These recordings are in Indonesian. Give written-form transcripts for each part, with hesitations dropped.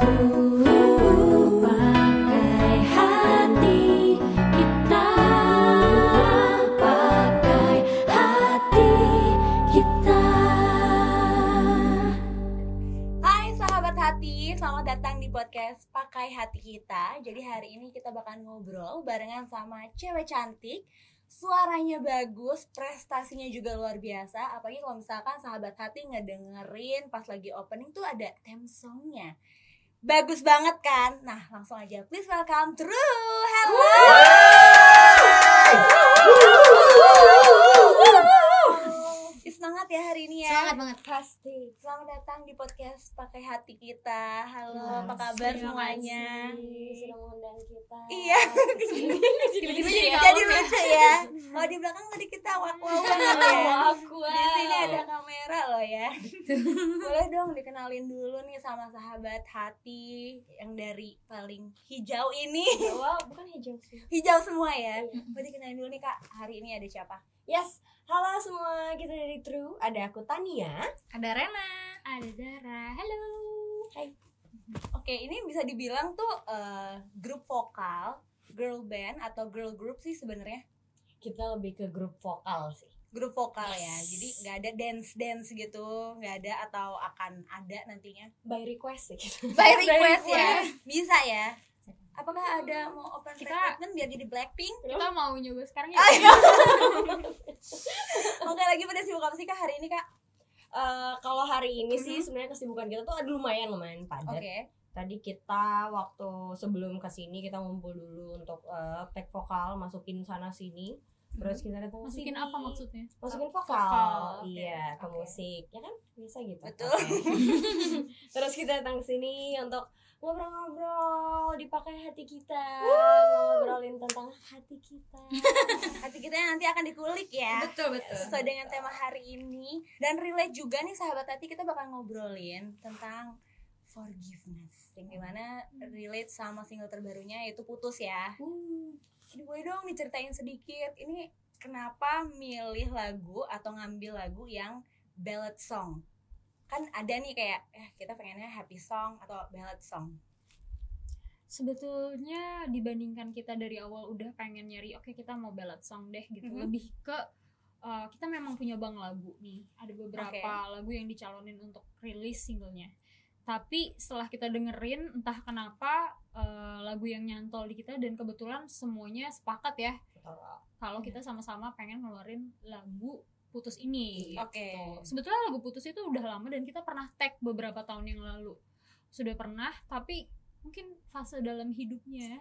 Pakai hati kita, pakai hati kita. Hai sahabat hati, selamat datang di podcast Pakai Hati Kita. Jadi hari ini kita bakal ngobrol barengan sama cewek cantik, suaranya bagus, prestasinya juga luar biasa. Apalagi kalau misalkan sahabat hati ngedengerin pas lagi opening tuh ada theme songnya. Bagus banget kan? Nah langsung aja, please welcome True. Hello. Semangat ya hari ini ya. Semangat banget pasti. Selamat datang di podcast Pakai Hati Kita. Halo, apa kabar semuanya? Sudah mengundang kita. Iya. Jadi lucu ya. Kalau di belakang tadi kita wow banget ya. Di sini ada kamera loh ya. Boleh dong dikenalin dulu nih sama sahabat hati yang dari paling hijau ini. Wow, bukan hijau sih. Hijau semua ya. Boleh dikenalin dulu nih Kak. Hari ini ada siapa? Yes, halo semua, kita dari True. Ada aku Tania. Ada Rena, ada Dara. Halo. Hai. Oke, ini bisa dibilang tuh grup vokal, girl band atau girl group sih sebenarnya. Kita lebih ke grup vokal sih. Grup vokal ya, jadi nggak ada dance gitu, nggak ada atau akan ada nantinya. By request sih. By request ya, bisa ya. Apakah ada mau open recruitment biar jadi Blackpink? Kita mau nyoba sekarang ya. Oke, lagi pada sibuk apa sih Kak hari ini Kak? Kalau hari ini sih sebenarnya kesibukan kita tuh ada lumayan padat. Oke. Tadi kita waktu sebelum kesini kita ngumpul dulu untuk tag vokal, masukin sana sini. Terus kita datang ke Masukin sini. apa maksudnya? Masukin Vokal, vokal. oke. Iya, ke Oke. musik. Ya kan? Bisa gitu. Betul. Oke. Terus kita datang ke sini untuk ngobrol-ngobrol, dipakai hati kita. Ngobrolin tentang hati kita. Hati kita yang nanti akan dikulik ya. Betul. Sesuai dengan tema hari ini. Dan relate juga nih sahabat hati, kita bakal ngobrolin tentang forgiveness, yang dimana relate sama single terbarunya yaitu Putus ya. Jadi boleh dong diceritain sedikit, ini kenapa milih lagu atau ngambil lagu yang ballad song? Kan ada nih kayak kita pengennya happy song atau ballad song. Sebetulnya dibandingkan kita dari awal udah pengen nyari oke kita mau ballad song deh gitu. Lebih ke kita memang punya bank lagu nih. Ada beberapa lagu yang dicalonin untuk rilis singlenya. Tapi setelah kita dengerin entah kenapa lagu yang nyantol di kita dan kebetulan semuanya sepakat ya kalau kita sama-sama pengen ngeluarin lagu Putus ini. Oke. Gitu. Sebetulnya lagu Putus itu udah lama dan kita pernah tag beberapa tahun yang lalu. Sudah pernah, tapi mungkin fase dalam hidupnya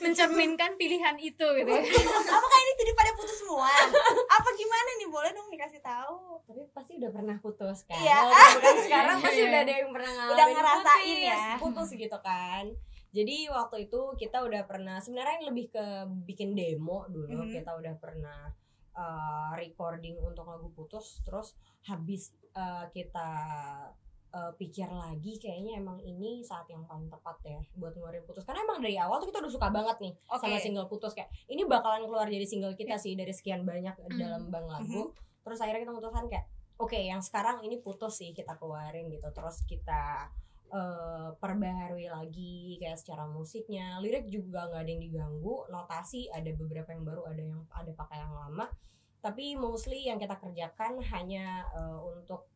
mencerminkan pilihan itu gitu ya. Apakah ini jadi pada putus semua? Apa gimana nih? Boleh dong dikasih tahu. Tapi pasti udah pernah putus kan. Iya. Walaupun sekarang pasti Iya. udah ada yang pernah ngalamin Udah ngerasain putus gitu kan. Jadi waktu itu kita udah pernah, sebenarnya lebih ke bikin demo dulu. Kita udah pernah recording untuk lagu Putus. Terus habis kita pikir lagi kayaknya emang ini saat yang paling tepat ya buat ngeluarin Putus, karena emang dari awal tuh kita udah suka banget nih sama single Putus, kayak ini bakalan keluar jadi single kita sih dari sekian banyak dalam bank lagu. Terus akhirnya kita memutuskan kayak oke, yang sekarang ini Putus sih kita keluarin gitu. Terus kita perbaharui lagi kayak secara musiknya, lirik juga nggak ada yang diganggu, notasi ada beberapa yang baru, ada pakai yang lama, tapi mostly yang kita kerjakan hanya untuk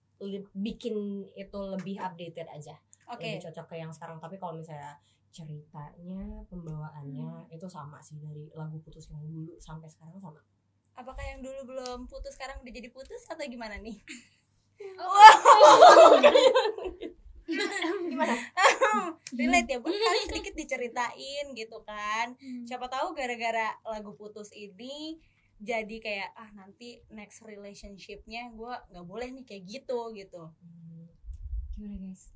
bikin itu lebih updated aja. Lebih cocok ke yang sekarang. Tapi kalau misalnya ceritanya, pembawaannya itu sama sih dari lagu Putus yang dulu sampai sekarang sama. Apakah yang dulu belum putus sekarang udah jadi putus atau gimana nih? Gimana? Relate ya, boleh kali sedikit diceritain gitu kan. Siapa tahu gara-gara lagu Putus ini jadi kayak nanti next relationship-nya gue nggak boleh nih kayak gitu. Gimana guys?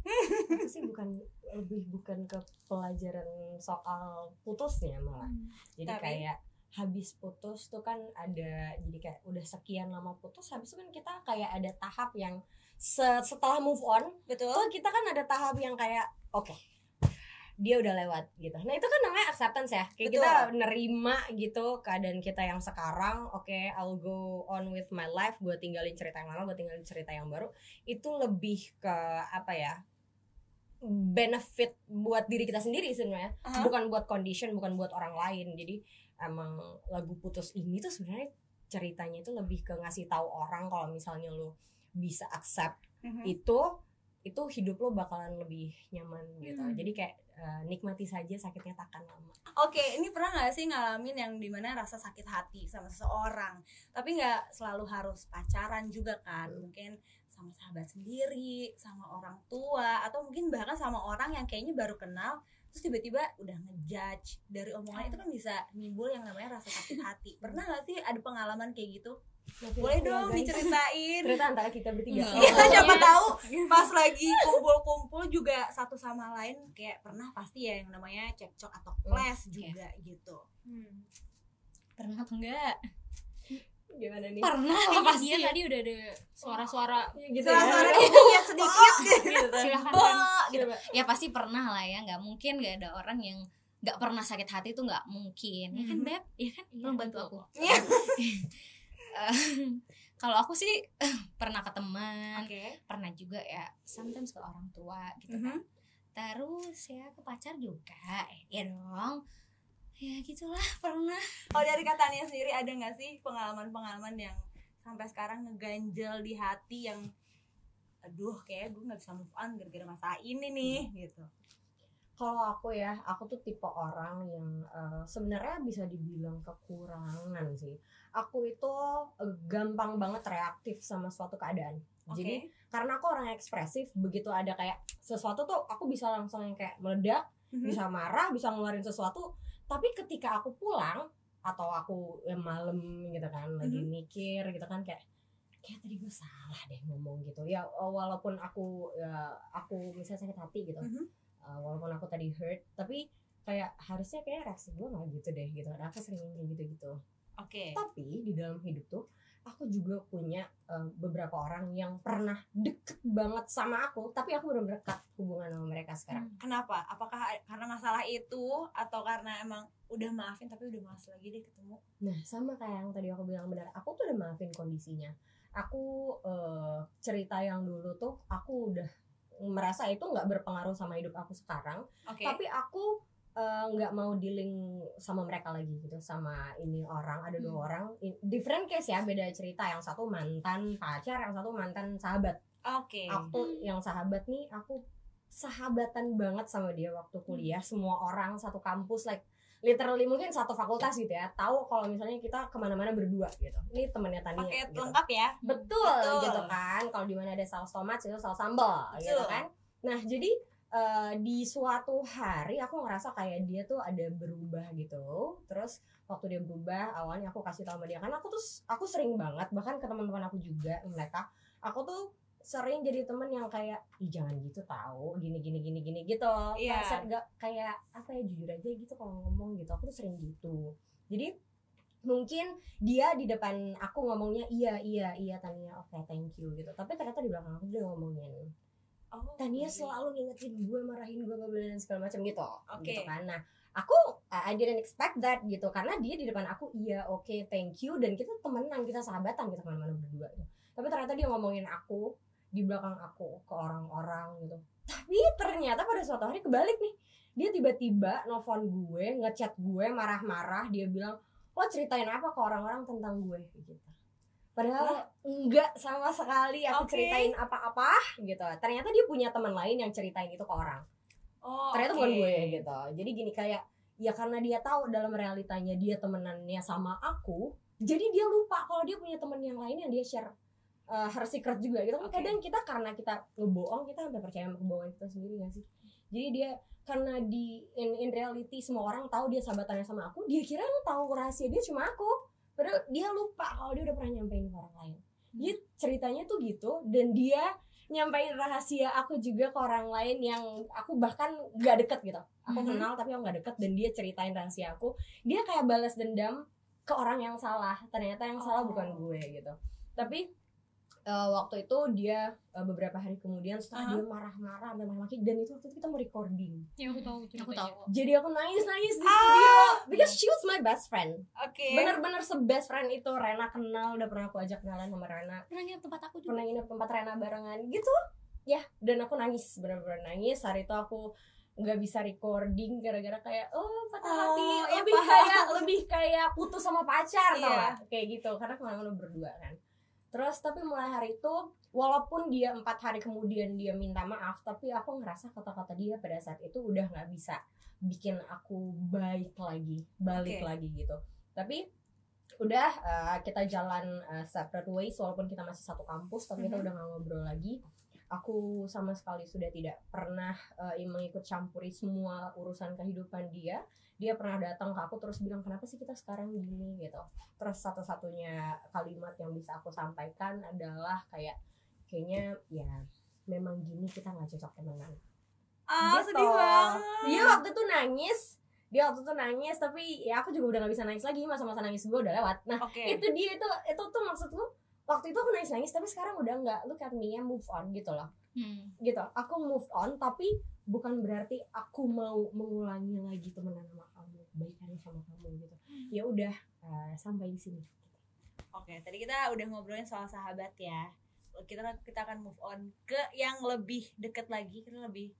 Aku sih bukan ke pelajaran soal putusnya malah. Jadi kayak habis putus tuh kan ada, jadi kayak udah sekian lama putus, habis itu kan kita kayak ada tahap yang setelah move on, betul. Tuh kita kan ada tahap yang kayak oke, dia udah lewat gitu. Nah itu kan namanya acceptance ya, kayak betul. Kita nerima gitu keadaan kita yang sekarang. Oke, I'll go on with my life, gue tinggalin cerita yang lama, gue tinggalin cerita yang baru. Itu lebih ke apa ya, benefit buat diri kita sendiri sebenarnya, bukan buat condition, bukan buat orang lain. Jadi emang lagu Putus ini tuh sebenarnya ceritanya itu lebih ke ngasih tahu orang kalau misalnya lo bisa accept itu hidup lo bakalan lebih nyaman gitu. Jadi kayak nikmati saja sakitnya takkan lama. Oke, ini pernah nggak sih ngalamin yang dimana rasa sakit hati sama seseorang, tapi nggak selalu harus pacaran juga kan, mungkin sama sahabat sendiri, sama orang tua, atau mungkin bahkan sama orang yang kayaknya baru kenal, terus tiba-tiba udah ngejudge dari omongan itu kan bisa nimbul yang namanya rasa sakit hati. Pernah nggak sih ada pengalaman kayak gitu? Boleh dong diceritain. Cerita antara kita bertiga. Siapa tahu pas lagi kumpul-kumpul juga satu sama lain kayak pernah pasti ya yang namanya cekcok atau clash juga gitu. Pernah atau enggak? Gimana nih? Pernah lah pasti. Dia tadi udah ada suara-suara gitu Suara-suara ya. iya sedikit gitu. Silahkan. Gitu. Ya pasti pernah lah ya, nggak mungkin nggak ada orang yang nggak pernah sakit hati, itu nggak mungkin. Ya kan Beb? Ya kan? Tolong bantu aku. Kalau aku sih pernah ke teman, pernah juga ya sometimes ke orang tua gitu kan. Terus ya ke pacar juga, ya dong. Ya gitulah pernah. Oh, dari katanya sendiri ada nggak sih pengalaman-pengalaman yang sampai sekarang ngeganjel di hati yang aduh kayak gue nggak bisa move on gara-gara masalah ini nih gitu? Kalau aku ya, aku tuh tipe orang yang sebenarnya bisa dibilang kekurangan sih. Aku itu gampang banget reaktif sama suatu keadaan. Jadi karena aku orang ekspresif, begitu ada kayak sesuatu tuh aku bisa langsung yang kayak meledak, bisa marah, bisa ngeluarin sesuatu. Tapi ketika aku pulang atau aku malam gitu kan, lagi mikir gitu kan kayak tadi gue salah deh ngomong gitu. Ya walaupun aku misalnya sakit hati gitu. Walaupun aku tadi hurt, tapi kayak harusnya kayak reaksi gue nggak gitu deh gitu. Aku sering kayak gitu. Tapi di dalam hidup tuh aku juga punya beberapa orang yang pernah deket banget sama aku, tapi aku belum dekat hubungan sama mereka sekarang. Kenapa? Apakah karena masalah itu atau karena emang udah maafin tapi udah malas lagi deh ketemu? Nah sama kayak yang tadi aku bilang, benar. Aku tuh udah maafin kondisinya. Aku cerita yang dulu tuh aku udah merasa itu nggak berpengaruh sama hidup aku sekarang, tapi aku nggak mau dealing sama mereka lagi gitu, sama ini orang. Ada dua orang, different case ya, beda cerita. Yang satu mantan pacar, yang satu mantan sahabat. Aku yang sahabat nih, aku sahabatan banget sama dia waktu kuliah. Semua orang satu kampus, like literally mungkin satu fakultas gitu ya, tahu kalau misalnya kita kemana-mana berdua gitu. Ini temennya Tania. Paket gitu. lengkap ya. Betul gitu kan. Kalau di mana ada saus tomat, itu saus sambal gitu kan. Nah jadi di suatu hari aku ngerasa kayak dia tuh ada berubah gitu. Terus waktu dia berubah, awalnya aku kasih tahu sama dia, karena aku sering banget bahkan ke teman-teman aku juga, mereka aku tuh sering jadi temen yang kayak jangan gitu tahu, gini gitu. Kayak apa ya, jujur aja gitu kalau ngomong gitu. Aku tuh sering gitu. Jadi mungkin dia di depan aku ngomongnya iya Tania, oke, thank you gitu. Tapi ternyata di belakang aku dia ngomongin Tania selalu ngingetin gue, marahin gue, dan segala macam gitu. Gitu kan. Nah, aku I didn't expect that gitu, karena dia di depan aku iya, oke, thank you, dan kita temenan, kita sahabatan, kita kemana-mana berdua gitu. Tapi ternyata dia ngomongin aku di belakang aku ke orang-orang gitu. Tapi ternyata pada suatu hari kebalik nih. Dia tiba-tiba nelfon gue, ngechat gue marah-marah, dia bilang, "Lo ceritain apa ke orang-orang tentang gue?" gitu. Padahal enggak sama sekali aku ceritain apa-apa gitu. Ternyata dia punya teman lain yang ceritain itu ke orang. Ternyata bukan gue gitu. Jadi gini, kayak ya karena dia tahu dalam realitanya dia temenannya sama aku, jadi dia lupa kalau dia punya teman yang lain yang dia share her secret juga gitu. Kadang kita karena kita ngebohong, kita sampai percaya sama kebohongan kita sendiri gak sih? Jadi dia karena in reality semua orang tahu dia sahabatannya sama aku, dia kira tahu rahasia dia cuma aku. Padahal dia lupa kalau dia udah pernah nyampein ke orang lain. Dia ceritanya tuh gitu, dan dia nyampein rahasia aku juga ke orang lain yang aku bahkan gak deket gitu. Aku kenal tapi aku gak deket, dan dia ceritain rahasia aku. Dia kayak balas dendam ke orang yang salah. Ternyata yang salah bukan gue gitu. Tapi waktu itu dia beberapa hari kemudian setelah dia marah-marah sampai maki, dan itu waktu itu kita mau recording. Ya aku tahu. Jadi aku nangis di studio because she was my best friend. Bener-bener se-best friend itu. Rena kenal, udah pernah aku ajak kenalan sama Rena. Pernah nginep tempat aku juga. Pernah nginep tempat Rena barengan gitu. ya, dan aku nangis, benar-benar nangis. Hari itu aku nggak bisa recording gara-gara kayak patah hati, lebih kayak putus sama pacar, tau gak? Kayak gitu, karena kemana-mana berdua kan. Terus tapi mulai hari itu, walaupun dia 4 hari kemudian dia minta maaf, tapi aku ngerasa kata-kata dia pada saat itu udah nggak bisa bikin aku balik lagi gitu. Tapi udah kita jalan separate ways, walaupun kita masih satu kampus, tapi kita udah nggak ngobrol lagi. Aku sama sekali sudah tidak pernah mengikut campuri semua urusan kehidupan dia. Dia pernah datang ke aku terus bilang, kenapa sih kita sekarang gini gitu. Terus satu-satunya kalimat yang bisa aku sampaikan adalah kayaknya ya memang gini, kita nggak cocok temenan. Gitu. Sedih banget. Dia waktu itu nangis, tapi ya aku juga udah nggak bisa nangis lagi, masa-masa nangis gue udah lewat. Nah itu tuh maksud lu, waktu itu aku nangis, tapi sekarang udah nggak. Look at me, move on gitu loh. Gitu, aku move on, tapi bukan berarti aku mau mengulangi lagi temenan sama kamu, baikan sama kamu gitu. Ya udah, sampai di sini. Oke, tadi kita udah ngobrolin soal sahabat ya. Kita akan move on ke yang lebih deket lagi. Kita lebih,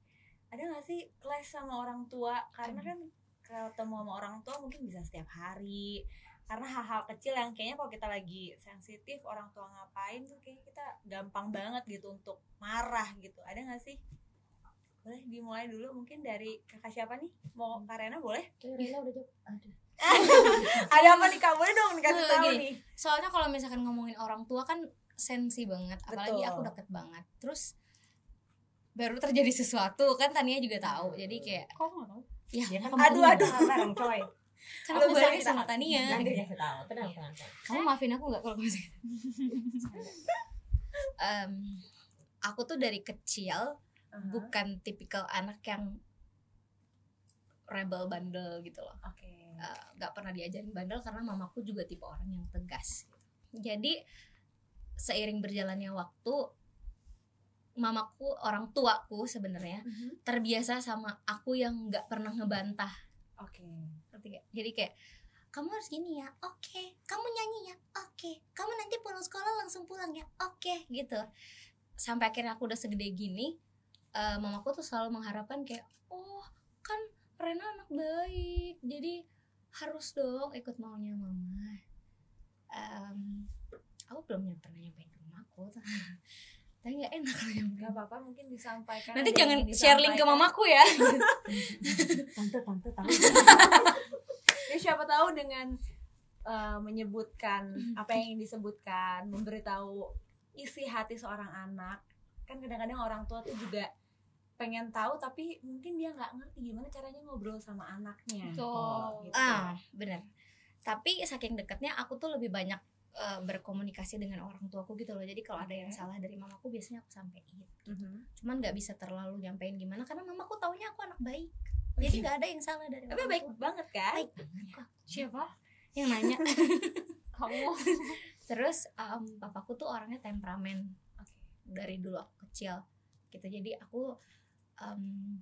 ada nggak sih clash sama orang tua? Karena kan ketemu sama orang tua mungkin bisa setiap hari. Karena hal-hal kecil yang kayaknya kalau kita lagi sensitif, orang tua ngapain tuh kayaknya kita gampang banget gitu untuk marah gitu. Ada nggak sih? Boleh dimulai dulu mungkin dari kakak siapa nih? Mau Kak Rena boleh? Rena udah jawab. Ada apa nih Kak? Boleh dong dikasih tahu gini, nih. Soalnya kalau misalkan ngomongin orang tua kan sensi banget, apalagi aku deket banget. Terus baru terjadi sesuatu kan, Tania juga tahu. Jadi kayak Kok nggak tahu? ya aduh bareng coy. Karena aku bareng sama Tania. Nanti dikasih tahu. Tenang. Kamu maafin aku nggak kalau misalkan? Aku tuh dari kecil bukan tipikal anak yang rebel bandel gitu loh. Gak pernah diajarin bandel karena mamaku juga tipe orang yang tegas gitu. Jadi seiring berjalannya waktu, mamaku, orang tuaku sebenarnya terbiasa sama aku yang nggak pernah ngebantah. Jadi kayak, kamu harus gini ya, oke. Kamu nyanyi ya, oke. Kamu nanti pulang sekolah langsung pulang ya, oke, gitu. Sampai akhirnya aku udah segede gini, mamaku tuh selalu mengharapkan kayak, oh kan Rena anak baik, jadi harus dong ikut maunya mama. Aku belum pernah nyampein ke mamaku, tapi nggak enak kalau nyampein. Gak apa-apa, mungkin disampaikan. Nanti jangan share link ke mamaku ya. Tante. Ya siapa tahu dengan menyebutkan apa yang ingin disebutkan, memberitahu isi hati seorang anak. Kan kadang-kadang orang tua tuh juga pengen tahu, tapi mungkin dia nggak ngerti gimana caranya ngobrol sama anaknya. Gitu. Benar. Tapi saking dekatnya aku tuh lebih banyak berkomunikasi dengan orang tuaku gitu loh. Jadi kalau ada yang salah dari mamaku biasanya aku sampein. Cuman nggak bisa terlalu nyampein gimana karena mamaku taunya aku anak baik. Jadi nggak ada yang salah dari mamaku. Tapi baik banget kan? Baik banget kok. Siapa? Yang nanya. Kamu. Terus papaku tuh orangnya temperamen. Dari dulu aku kecil gitu. Jadi aku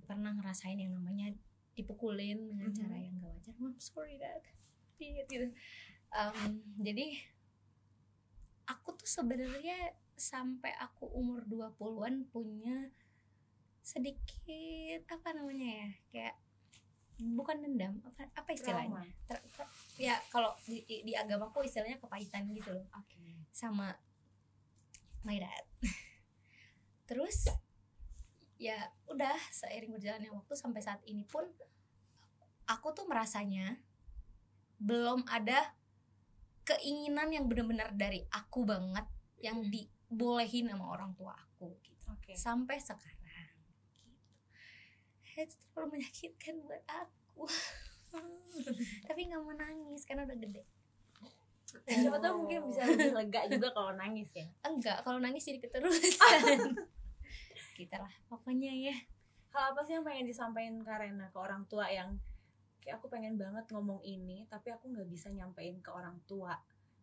pernah ngerasain yang namanya dipukulin dengan cara yang gak wajar. I'm sorry dad. Gitu. Jadi aku tuh sebenarnya sampai aku umur 20-an punya sedikit apa namanya ya, kayak bukan dendam, apa istilahnya? Ya kalau di agamaku istilahnya kepahitan gitu loh. Sama my dad. Terus ya udah seiring berjalannya waktu sampai saat ini pun aku tuh merasanya belum ada keinginan yang benar-benar dari aku banget yang dibolehin sama orang tua aku gitu. Sampai sekarang gitu. Itu terlalu menyakitkan buat aku. Tapi nggak mau nangis karena udah gede. Siapa tahu mungkin bisa lebih lega juga kalau nangis ya. Enggak, kalau nangis jadi keterusan. Gitu lah pokoknya ya. Hal apa sih yang pengen disampaikan Kak Rena ke orang tua yang kayak aku pengen banget ngomong ini tapi aku nggak bisa nyampein ke orang tua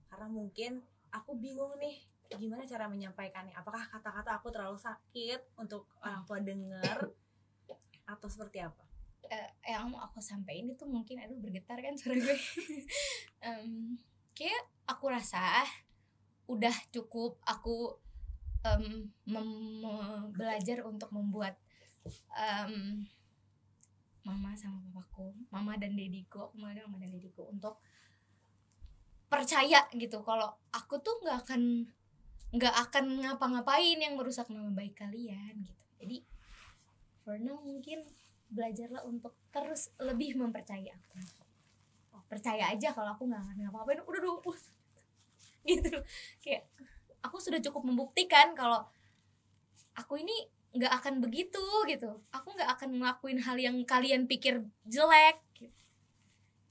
karena mungkin aku bingung nih gimana cara menyampaikannya, apakah kata-kata aku terlalu sakit untuk orang tua denger atau seperti apa? Yang mau aku sampaikan itu mungkin bergetar kan suara gue. Kayak aku rasa udah cukup aku belajar untuk membuat mama sama papaku, mama dan dediku untuk percaya gitu kalau aku tuh nggak akan ngapa-ngapain yang merusak nama baik kalian gitu. Jadi for now mungkin belajarlah untuk terus lebih mempercayai aku. Percaya aja kalau aku nggak akan ngapa-ngapain, udah gitu. Kayak aku sudah cukup membuktikan kalau aku ini nggak akan begitu gitu. Aku nggak akan ngelakuin hal yang kalian pikir jelek gitu.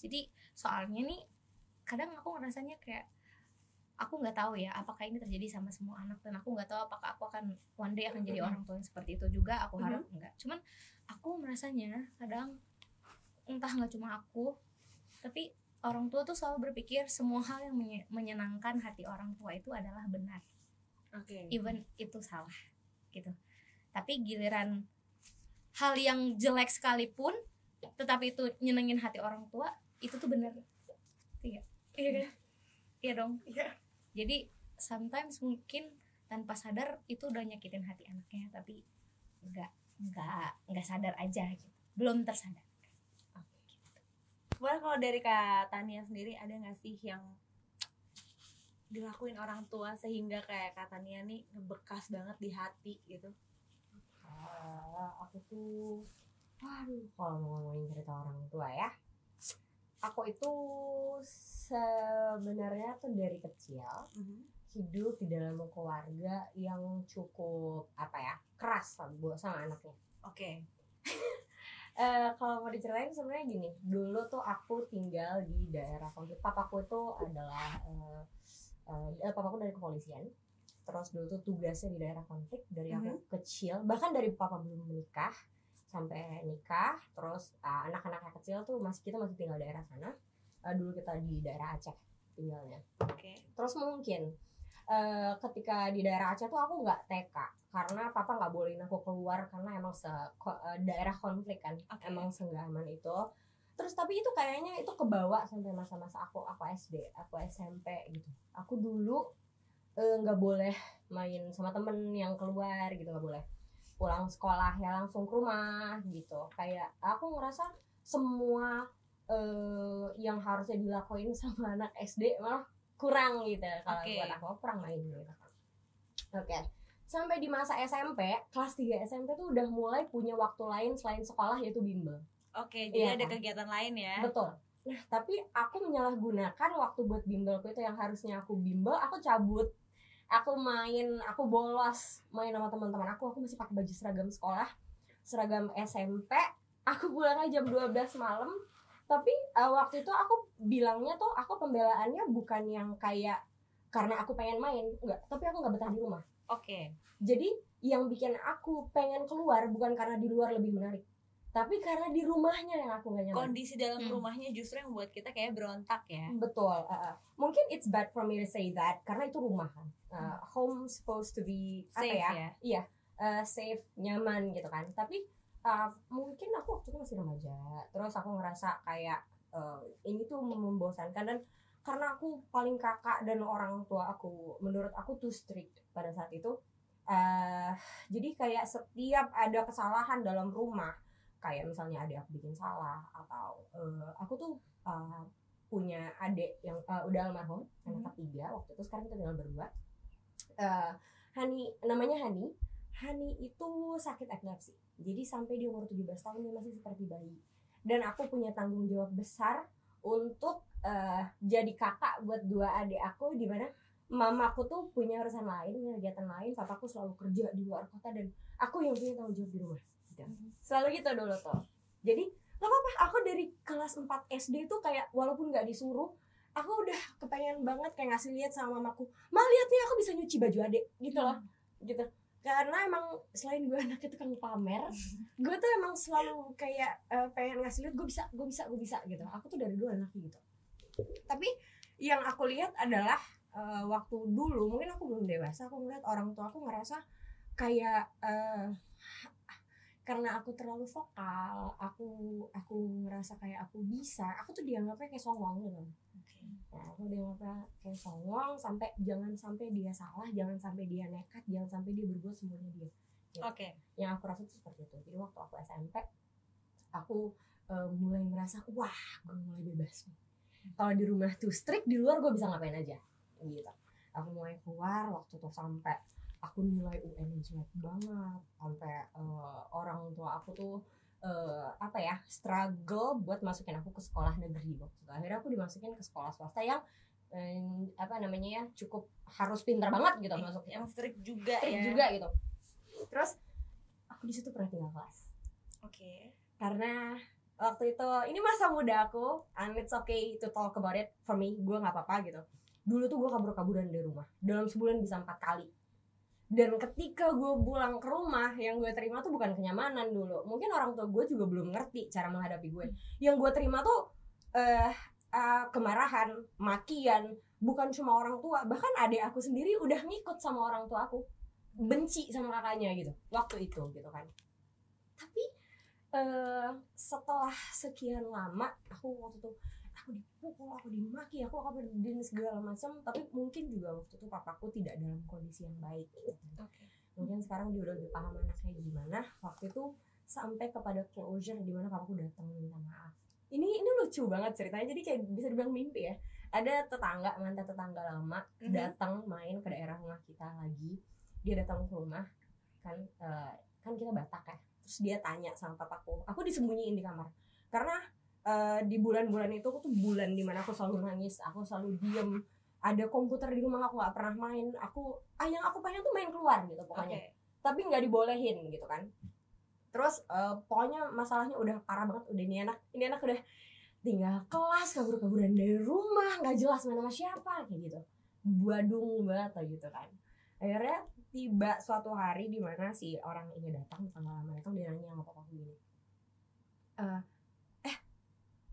Jadi soalnya nih kadang aku ngerasanya kayak aku nggak tahu ya apakah ini terjadi sama semua anak, dan aku nggak tahu apakah aku akan one day akan jadi orang tua yang seperti itu juga. Aku harap enggak. Cuman aku merasanya kadang entah nggak cuma aku, tapi orang tua tuh selalu berpikir semua hal yang menyenangkan hati orang tua itu adalah benar. Even itu salah gitu. Tapi giliran hal yang jelek sekalipun tetapi itu nyenengin hati orang tua, itu tuh benar. Iya kan? Iya dong. Jadi sometimes mungkin tanpa sadar itu udah nyakitin hati anaknya, tapi nggak sadar aja gitu. Belum tersadar. Boleh kalau dari Kak Tania sendiri ada nggak sih yang dilakuin orang tua sehingga kayak Kak Tania nih ngebekas banget di hati gitu? Aku tuh, kalau mau ngomongin cerita orang tua ya, aku itu sebenarnya tuh dari kecil hidup di dalam keluarga yang cukup keras sama anaknya. Kalau mau diceritain sebenarnya gini, dulu tuh aku tinggal di daerah konflik. Papaku itu adalah papaku dari kepolisian. Terus dulu tuh tugasnya di daerah konflik dari aku kecil, bahkan dari papa belum menikah sampai nikah. Terus anak-anak kecil tuh kita masih tinggal di daerah sana. Dulu kita di daerah Aceh tinggalnya. Terus mungkin ketika di daerah Aceh tuh aku nggak TK karena papa nggak bolehin aku keluar karena emang daerah konflik kan, emang nggak aman itu. Terus tapi itu kayaknya itu kebawa sampai masa-masa aku SD, aku SMP gitu. Aku dulu nggak boleh main sama temen yang keluar gitu, nggak boleh pulang sekolah ya langsung ke rumah gitu. Kayak aku ngerasa semua yang harusnya dilakuin sama anak SD malah kurang gitu kalau buat aku kurang main gitu. Sampai di masa SMP kelas 3 SMP tuh udah mulai punya waktu lain selain sekolah, yaitu bimbel. Jadi ada kegiatan lain ya. Betul. Nah tapi aku menyalahgunakan waktu buat bimbelku itu, yang harusnya aku bimbel aku cabut, aku bolos main sama teman-teman aku masih pakai baju seragam sekolah, seragam SMP. Aku pulangnya jam 12 malam. Tapi waktu itu aku bilangnya tuh aku pembelaannya bukan yang kayak karena aku pengen main, enggak, tapi aku nggak betah di rumah. Jadi yang bikin aku pengen keluar bukan karena di luar lebih menarik, tapi karena di rumahnya yang aku gak nyaman. Kondisi dalam rumahnya justru yang buat kita kayak berontak ya. Betul. Mungkin it's bad for me to say that karena itu rumah kan. Home supposed to be safe ya? Iya, safe, nyaman gitu kan. Tapi mungkin aku waktu itu masih remaja. Terus aku ngerasa kayak ini tuh membosankan, dan karena aku paling kakak dan orang tua aku menurut aku tuh strict pada saat itu. Jadi kayak setiap ada kesalahan dalam rumah, kayak misalnya adik aku bikin salah atau aku tuh punya adik yang udah almarhum, anak ketiga waktu itu, sekarang kita tinggal berdua. Namanya Hani itu sakit epilepsi. Jadi sampai di umur 17 tahun dia masih seperti bayi. Dan aku punya tanggung jawab besar untuk jadi kakak buat dua adik aku, di mana mamaku tuh punya urusan lain, punya kegiatan lain, papaku selalu kerja di luar kota, dan aku yang punya tanggung jawab di rumah. Selalu gitu dulu tuh. Jadi gak apa-apa, aku dari kelas 4 SD tuh kayak walaupun gak disuruh, aku udah kepengen banget kayak ngasih lihat sama mamaku, "Ma, lihat nih aku bisa nyuci baju adik," gitu loh. Gitu. Karena emang selain gue anaknya tukang pamer, gue tuh emang selalu kayak pengen ngasih lihat gue bisa gitu. Aku tuh dari dulu anaknya gitu. Tapi yang aku lihat adalah waktu dulu mungkin aku belum dewasa, aku ngeliat orang tua aku ngerasa kayak karena aku terlalu vokal, aku ngerasa kayak aku bisa, aku tuh dianggapnya kayak songong gitu. Nah, aku dianggapnya kayak songong, sampai jangan sampai dia salah, jangan sampai dia nekat, jangan sampai dia berbuat semuanya dia. Yang aku rasa tuh seperti itu. Jadi waktu aku SMP, aku mulai merasa wah, gue mulai bebas nih. Kalau di rumah tuh strict, di luar gue bisa ngapain aja gitu. Aku mulai keluar waktu itu sampai aku nilai UN jelek banget, sampai orang tua aku tuh struggle buat masukin aku ke sekolah negeri waktu itu. Akhirnya aku dimasukin ke sekolah swasta yang cukup harus pintar banget gitu masuk, yang strict juga gitu. Terus aku di situ pernah tinggal kelas. Karena waktu itu ini masa muda aku, and it's okay to talk about it for me, gue nggak apa-apa gitu. Dulu tuh gue kabur-kaburan dari rumah dalam sebulan bisa 4 kali. Dan ketika gue pulang ke rumah, yang gue terima tuh bukan kenyamanan dulu. Mungkin orang tua gue juga belum ngerti cara menghadapi gue. Yang gue terima tuh kemarahan, makian, bukan cuma orang tua, bahkan adik aku sendiri udah ngikut sama orang tua aku, benci sama kakaknya gitu waktu itu gitu kan. Tapi setelah sekian lama, aku waktu itu aku dipukul, aku dimaki, aku dan segala macam. Tapi mungkin juga waktu itu papaku tidak dalam kondisi yang baik gitu. Mungkin sekarang dia udah lebih paham anaknya gimana. Waktu itu sampai kepada closure di mana papaku datang minta maaf. Ini lucu banget ceritanya, jadi kayak bisa dibilang mimpi ya. Ada mantan tetangga lama datang main ke daerah rumah kita lagi. Dia datang ke rumah kan kita Batak ya. Terus dia tanya sama papaku, aku disembunyiin di kamar karena di bulan-bulan itu aku tuh bulan dimana aku selalu nangis, aku selalu diem, ada komputer di rumah aku nggak pernah main, yang aku pengen tuh main keluar gitu pokoknya, tapi nggak dibolehin gitu kan. Terus pokoknya masalahnya udah parah banget, udah ini anak udah tinggal kelas, kabur-kaburan dari rumah, nggak jelas main sama siapa kayak gitu, badung banget gitu kan. Akhirnya tiba suatu hari di mana si orang ini datang, dia nanya sama papaku gini,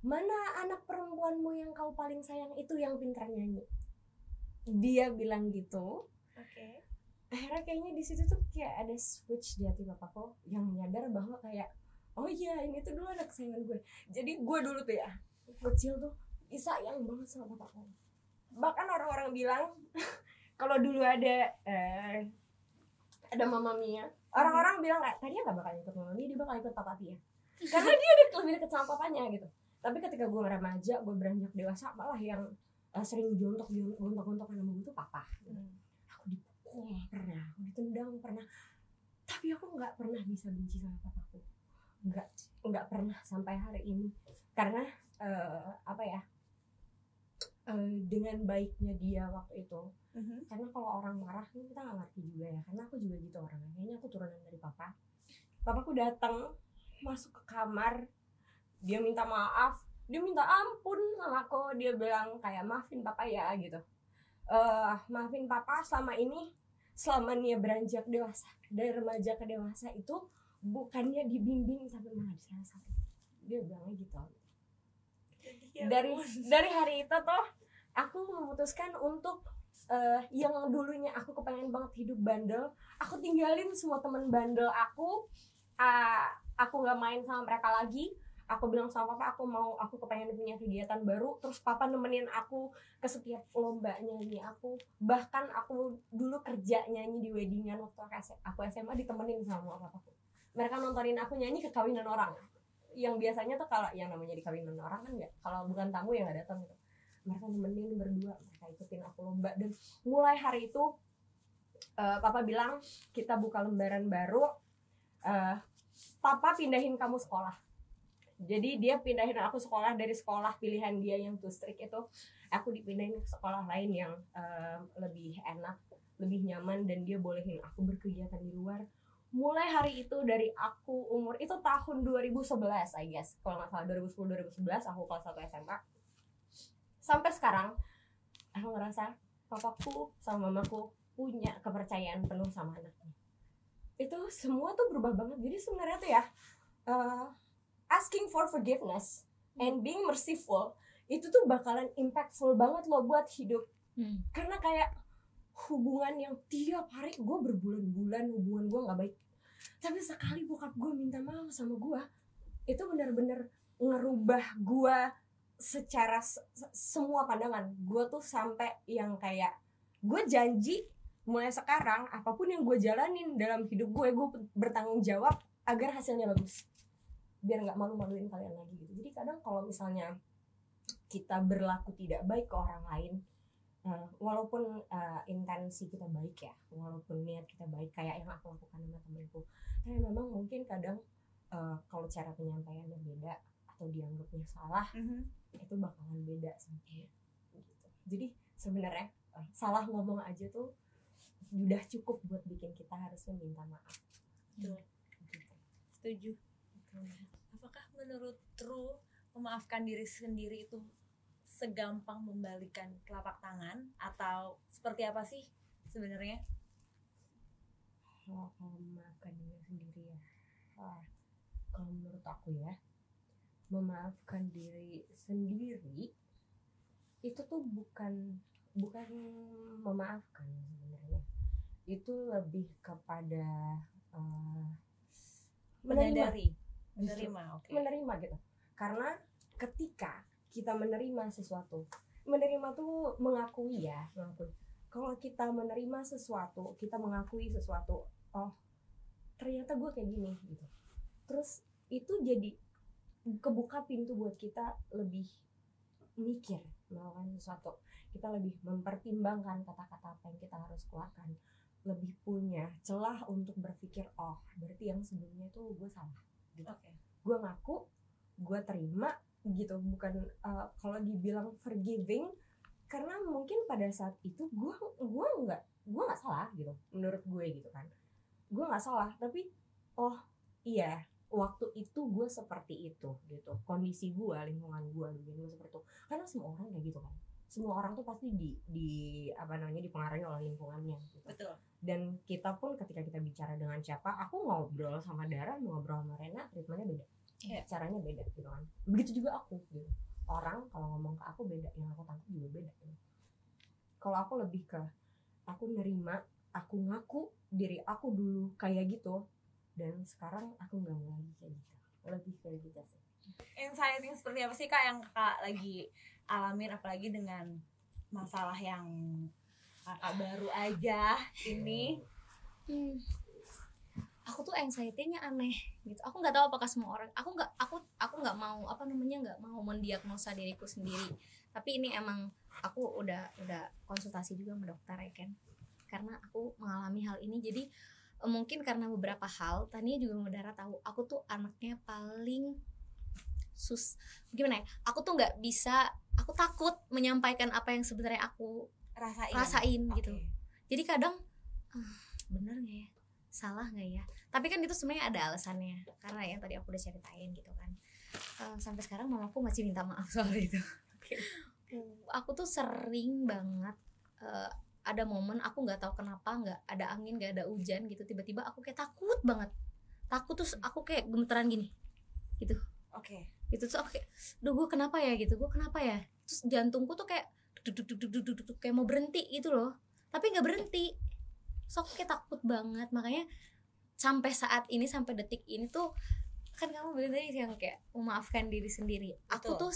mana anak perempuanmu yang kau paling sayang itu yang pintar nyanyi? Dia bilang gitu. Akhirnya kayaknya di situ tuh kayak ada switch di hati papaku yang nyadar bahwa kayak oh iya, ini tuh dulu anak kesayangan gue. Jadi gue dulu tuh ya kecil tuh sayang banget sama papaku. Bahkan orang-orang bilang kalau dulu ada Mama Mia, orang-orang bilang tadinya nggak bakal ikut Mama Mia, dia bakal ikut Papa Tia karena dia udah lebih dekat sama papanya gitu. Tapi ketika gue remaja, gue beranjak dewasa, malah yang sering gontok-gontokan sama gue tuh papa. Aku dipukul pernah, aku ditendang pernah, tapi aku nggak pernah bisa benci sama papaku, nggak pernah sampai hari ini. Karena dengan baiknya dia waktu itu. Karena kalau orang marah kita nggak ngerti juga ya, karena aku juga gitu orangnya. Kayaknya aku turunan dari papa. Papaku datang masuk ke kamar, dia minta maaf, dia minta ampun sama aku. Dia bilang kayak maafin papa ya gitu, maafin papa selama dia beranjak dewasa, dari remaja ke dewasa itu bukannya dibimbing sampai mengajar. Dia bilangnya gitu. Dari hari itu tuh aku memutuskan untuk yang dulunya aku kepengen banget hidup bandel, aku tinggalin semua teman bandel aku nggak main sama mereka lagi. Aku bilang sama papa, aku kepengen punya kegiatan baru. Terus papa nemenin aku ke setiap lomba nyanyi aku. Bahkan aku dulu kerja nyanyi di weddingan waktu aku SMA, ditemenin sama papaku. Mereka nontonin aku nyanyi ke kawinan orang. Yang biasanya tuh kalau yang namanya di kawinan orang kan nggak, kalau bukan tamu ya nggak datang gitu. Mereka nemenin berdua, mereka ikutin aku lomba. Dan mulai hari itu papa bilang kita buka lembaran baru. Papa pindahin kamu sekolah. Jadi dia pindahin aku sekolah, dari sekolah pilihan dia yang too strict itu, aku dipindahin ke sekolah lain yang lebih enak, lebih nyaman, dan dia bolehin aku berkegiatan di luar. Mulai hari itu, dari aku umur itu tahun 2011 I guess, kalau nggak salah 2010-2011 aku kelas 1 SMA. Sampai sekarang aku ngerasa papaku sama mamaku punya kepercayaan penuh sama anaknya. Itu semua tuh berubah banget. Jadi sebenarnya tuh ya asking for forgiveness and being merciful itu tuh bakalan impactful banget loh buat hidup. Karena kayak hubungan yang tiap hari gue berbulan-bulan hubungan gue nggak baik, Tapi sekali bokap gue minta maaf sama gue, itu benar-benar ngerubah gue secara semua pandangan. Gue tuh sampai yang kayak gue janji mulai sekarang apapun yang gue jalanin dalam hidup gue bertanggung jawab agar hasilnya bagus, biar nggak malu-maluin kalian lagi gitu. Jadi kadang kalau misalnya kita berlaku tidak baik ke orang lain, walaupun intensi kita baik ya, walaupun niat kita baik kayak yang aku lakukan sama temanku, tapi memang mungkin kadang kalau cara penyampaiannya beda atau dianggapnya salah, itu bakalan beda sih gitu. Jadi sebenarnya salah ngomong aja tuh udah cukup buat bikin kita harusnya minta maaf. Betul. Gitu. Setuju. Apakah menurut Tru memaafkan diri sendiri itu segampang membalikan telapak tangan atau seperti apa sih sebenarnya? Memaafkan diri sendiri ya. Kalau menurut aku ya, memaafkan diri sendiri itu tuh bukan memaafkan sebenarnya. Itu lebih kepada menerima, okay. Menerima gitu. Karena ketika kita menerima sesuatu, menerima tuh mengakui. Kalau kita menerima sesuatu, kita mengakui sesuatu, oh ternyata gue kayak gini gitu. Terus itu jadi kebuka pintu buat kita lebih mikir melakukan sesuatu. Kita lebih mempertimbangkan kata-kata apa yang kita harus keluarkan, lebih punya celah untuk berpikir, oh berarti yang sebelumnya tuh gue salah gitu. Okay. Gue ngaku, gue terima gitu. Bukan kalau dibilang forgiving, karena mungkin pada saat itu gue nggak salah gitu menurut gue gitu kan. Gue nggak salah, tapi oh iya waktu itu gue seperti itu gitu, kondisi gue, lingkungan gue seperti itu. Karena semua orang kayak gitu kan, semua orang tuh pasti dipengaruhi oleh lingkungannya gitu. Betul. Dan kita pun ketika kita bicara dengan siapa, aku ngobrol sama Dara, ngobrol sama Rena, ritmenya beda, caranya beda gitu kan. Begitu juga aku gitu, orang kalau ngomong ke aku beda, yang aku tangkap juga beda gitu. Kalau aku lebih ke aku nerima, aku ngaku diri aku dulu kayak gitu, dan sekarang aku nggak mau lagi kayak gitu, lebih kayak gitu sih. Anxiety seperti apa sih Kak yang Kak lagi alamin, apalagi dengan masalah yang Kakak baru aja ini? Aku tuh anxiety-nya aneh gitu. Aku nggak tahu apakah semua orang. Aku nggak mau nggak mau mendiagnosa diriku sendiri. Tapi ini emang aku udah konsultasi juga sama dokter ya kan. Karena aku mengalami hal ini, jadi mungkin karena beberapa hal. Tania juga Dara tahu, aku tuh anaknya paling gimana ya? Aku tuh nggak bisa. Aku takut menyampaikan apa yang sebenarnya aku rasain gitu. Jadi kadang bener nggak ya, salah nggak ya? Tapi kan itu sebenarnya ada alasannya, karena yang tadi aku udah ceritain gitu kan. Sampai sekarang mamaku masih minta maaf soal itu. Aku tuh sering banget ada momen aku nggak tahu kenapa, nggak ada angin, nggak ada hujan gitu, tiba-tiba aku kayak takut banget. Takut terus aku kayak gemeteran gini gitu. Itu tuh aku kayak, duh gue kenapa ya gitu, gue kenapa ya. Terus jantungku tuh kayak duduk kayak mau berhenti gitu loh, tapi nggak berhenti. So aku kayak takut banget. Makanya sampai saat ini, sampai detik ini tuh kan kamu bilang tadi yang kayak memaafkan diri sendiri. Aku tuh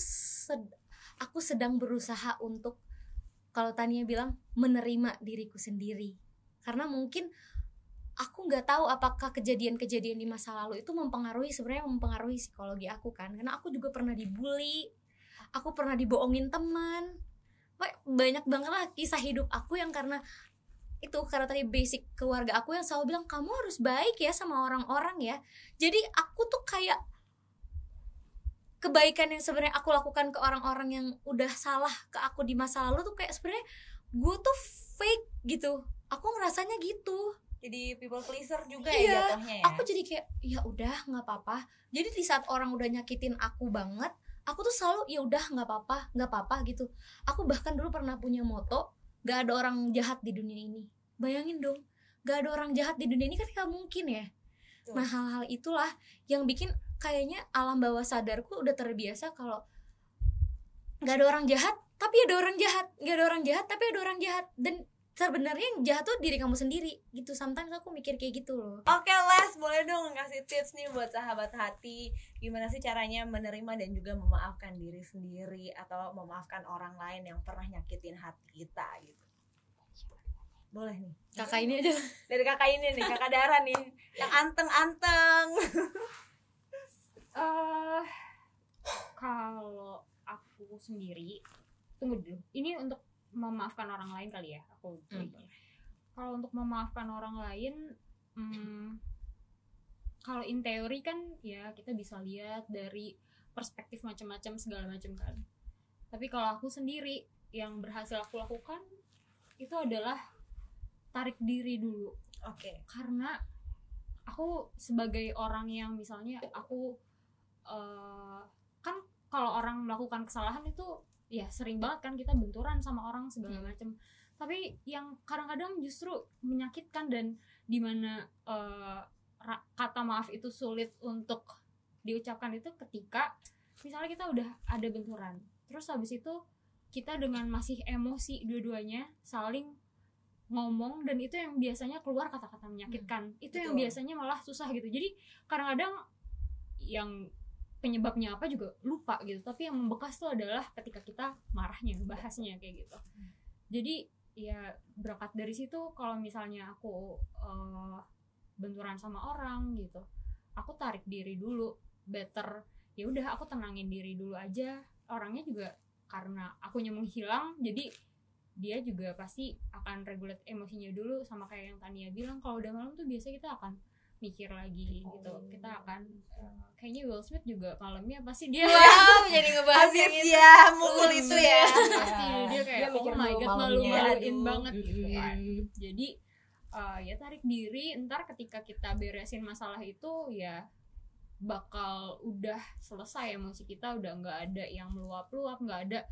aku sedang berusaha untuk, kalau Tania bilang, menerima diriku sendiri. Karena mungkin aku nggak tahu apakah kejadian-kejadian di masa lalu itu mempengaruhi psikologi aku kan. Karena aku juga pernah dibully, aku pernah dibohongin teman. Banyak banget lah kisah hidup aku yang karena tadi basic keluarga aku yang selalu bilang kamu harus baik ya sama orang-orang ya. Jadi aku tuh kayak kebaikan yang sebenarnya aku lakukan ke orang-orang yang udah salah ke aku di masa lalu tuh kayak sebenarnya gue tuh fake gitu. Aku ngerasanya gitu. Jadi people pleaser juga ya jatuhnya ya. Aku jadi kayak ya udah nggak apa-apa. Jadi di saat orang udah nyakitin aku banget, aku tuh selalu ya udah nggak apa-apa gitu. Aku bahkan dulu pernah punya moto, gak ada orang jahat di dunia ini. Bayangin dong, gak ada orang jahat di dunia ini kan gak mungkin ya. Nah hal-hal itulah yang bikin kayaknya alam bawah sadarku udah terbiasa kalau gak ada orang jahat tapi ada orang jahat, gak ada orang jahat tapi ada orang jahat. Dan sebenarnya yang jahat tuh diri kamu sendiri gitu. Sometimes aku mikir kayak gitu loh. Oke Les, boleh dong ngasih tips nih buat sahabat hati, gimana sih caranya menerima dan juga memaafkan diri sendiri atau memaafkan orang lain yang pernah nyakitin hati kita gitu. Boleh nih. Kakak ini adalah Dari kakak ini nih, kakak Dara nih, yang anteng-anteng. Kalau aku sendiri, tunggu dulu. Ini untuk memaafkan orang lain kali ya, aku. Kalau untuk memaafkan orang lain, kalau in teori kan ya kita bisa lihat dari perspektif macam-macam segala macam kan. Tapi kalau aku sendiri yang berhasil aku lakukan itu adalah tarik diri dulu. Oke. Karena aku sebagai orang yang misalnya aku kan kalau orang melakukan kesalahan itu ya sering banget kan kita benturan sama orang segala macam. Tapi yang kadang-kadang justru menyakitkan dan dimana kata maaf itu sulit untuk diucapkan itu ketika misalnya kita udah ada benturan, terus habis itu kita dengan masih emosi dua-duanya saling ngomong, dan itu yang biasanya keluar kata-kata menyakitkan. Itu yang biasanya malah susah gitu. Jadi kadang-kadang yang penyebabnya apa juga lupa gitu, tapi yang membekas tuh adalah ketika kita marahnya, bahasnya kayak gitu. Jadi ya berangkat dari situ, kalau misalnya aku benturan sama orang gitu, aku tarik diri dulu, better ya udah aku tenangin diri dulu aja. Orangnya juga karena akunya menghilang, jadi dia juga pasti akan regulate emosinya dulu. Sama kayak yang Tania bilang, kalau udah malam tuh biasanya kita akan mikir lagi gitu. Kita akan kayaknya Will Smith juga malamnya pasti dia jadi ngebahas Habis yang itu. dia mukul itu ya. pasti dia kayak Dia mikir oh my dulu god, malamnya. malu-maluin banget gitu kan. Jadi ya tarik diri, ntar ketika kita beresin masalah itu ya bakal udah selesai emosi kita, udah nggak ada yang meluap-luap, nggak ada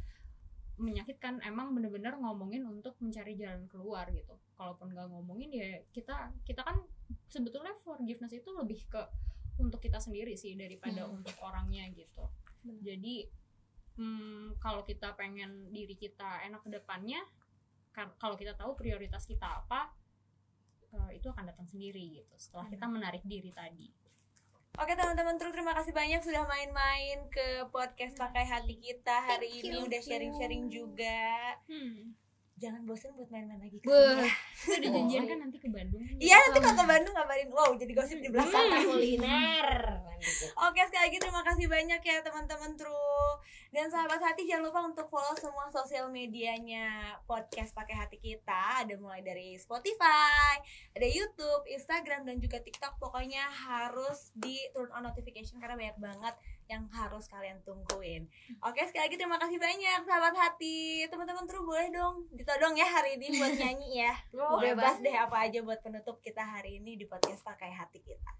menyakitkan. Emang bener-bener ngomongin untuk mencari jalan keluar gitu. Kalaupun nggak ngomongin ya kita kan sebetulnya forgiveness itu lebih ke untuk kita sendiri sih daripada untuk orangnya gitu. Jadi kalau kita pengen diri kita enak ke depannya, kalau kita tahu prioritas kita apa, itu akan datang sendiri gitu setelah kita menarik diri tadi. Oke teman-teman, terima kasih banyak sudah main-main ke podcast Pakai Hati kita hari ini, udah sharing-sharing juga. Jangan bosan buat main-main lagi ke sini. Kita udah janjian kan nanti ke Bandung. Iya, nanti kalau ke Bandung ngabarin. Wow, jadi gosip di belakang. Kuliner. Oke, sekali lagi terima kasih banyak ya teman-teman True. Dan sahabat hati, jangan lupa untuk follow semua sosial medianya podcast Pakai Hati kita. Ada mulai dari Spotify, ada YouTube, Instagram, dan juga TikTok. Pokoknya harus di turn on notification karena banyak banget yang harus kalian tungguin. Oke, sekali lagi terima kasih banyak sahabat hati. Teman-teman True, boleh dong ditodong ya hari ini buat nyanyi ya. Bebas deh apa aja buat penutup kita hari ini di podcast Pakai Hati kita.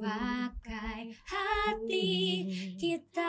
Pakai hati kita.